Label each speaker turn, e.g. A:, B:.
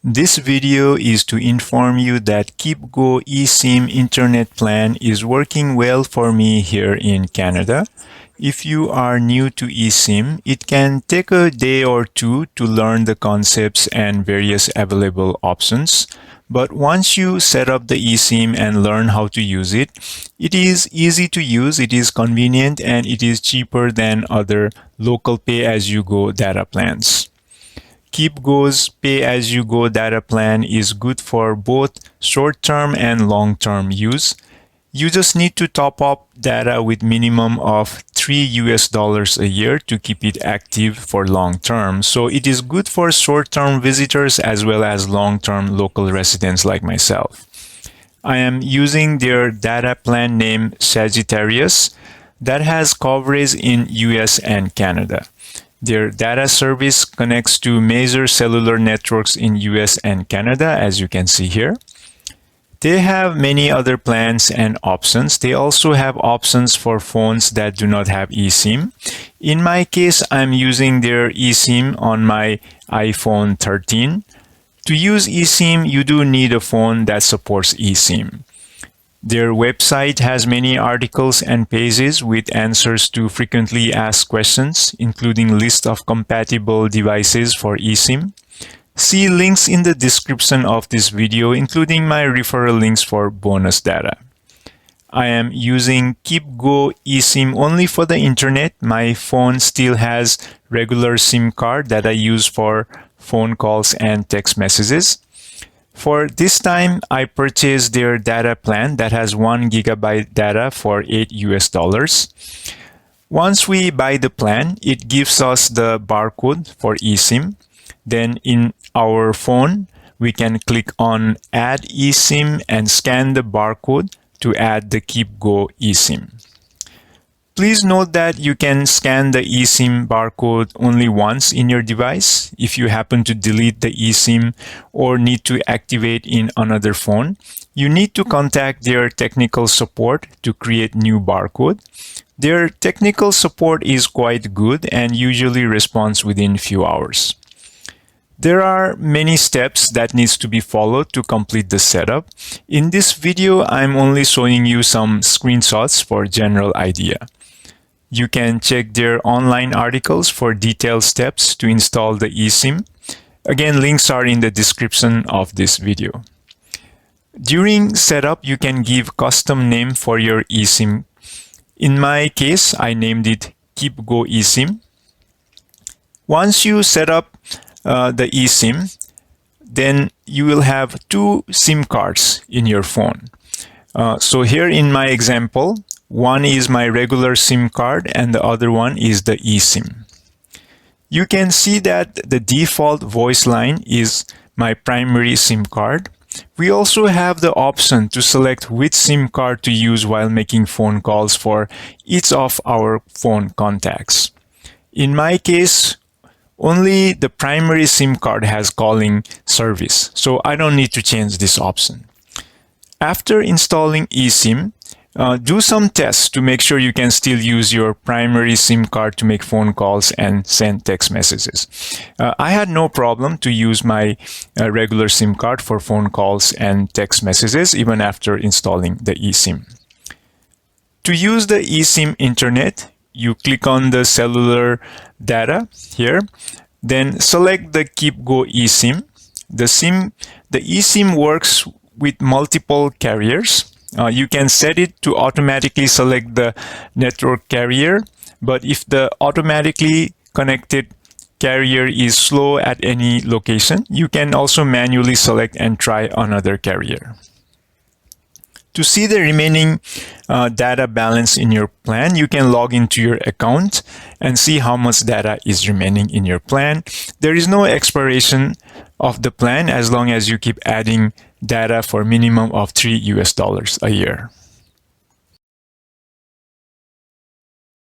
A: This video is to inform you that Keepgo eSIM internet plan is working well for me here in Canada. If you are new to eSIM, it can take a day or two to learn the concepts and various available options. But once you set up the eSIM and learn how to use it, it is easy to use, it is convenient, and it is cheaper than other local pay-as-you-go data plans. Keepgo's pay-as-you-go data plan is good for both short-term and long-term use. You just need to top up data with minimum of $3 a year to keep it active for long-term. So it is good for short-term visitors as well as long-term local residents like myself. I am using their data plan named Sagittarius that has coverage in US and Canada. Their data service connects to major cellular networks in US and Canada, as you can see here. They have many other plans and options. They also have options for phones that do not have eSIM. In my case, I'm using their eSIM on my iPhone 13. To use eSIM, you do need a phone that supports eSIM. Their website has many articles and pages with answers to frequently asked questions, including list of compatible devices for eSIM. See links in the description of this video, including my referral links for bonus data. I am using Keepgo eSIM only for the internet. My phone still has regular SIM card that I use for phone calls and text messages. For this time, I purchased their data plan that has 1 gigabyte data for $8. Once we buy the plan, it gives us the barcode for eSIM. Then in our phone, we can click on Add eSIM and scan the barcode to add the Keepgo eSIM. Please note that you can scan the eSIM barcode only once in your device. If you happen to delete the eSIM or need to activate in another phone, you need to contact their technical support to create new barcode. Their technical support is quite good and usually responds within few hours. There are many steps that needs to be followed to complete the setup. In this video, I'm only showing you some screenshots for general idea. You can check their online articles for detailed steps to install the eSIM. Again, links are in the description of this video. During setup, you can give custom name for your eSIM. In my case, I named it Keepgo eSIM. Once you set up the eSIM, then you will have two SIM cards in your phone. So here in my example, one is my regular SIM card and the other one is the eSIM. You can see that the default voice line is my primary SIM card. We also have the option to select which SIM card to use while making phone calls for each of our phone contacts. In my case, only the primary SIM card has calling service, so I don't need to change this option. After installing eSIM, do some tests to make sure you can still use your primary SIM card to make phone calls and send text messages. I had no problem to use my regular SIM card for phone calls and text messages even after installing the eSIM. To use the eSIM internet, you click on the cellular data here, then select the Keepgo eSIM. The eSIM works with multiple carriers. You can set it to automatically select the network carrier, but if the automatically connected carrier is slow at any location, you can also manually select and try another carrier. To see the remaining data balance in your plan, you can log into your account and see how much data is remaining in your plan. There is no expiration of the plan as long as you keep adding data for minimum of $3 a year.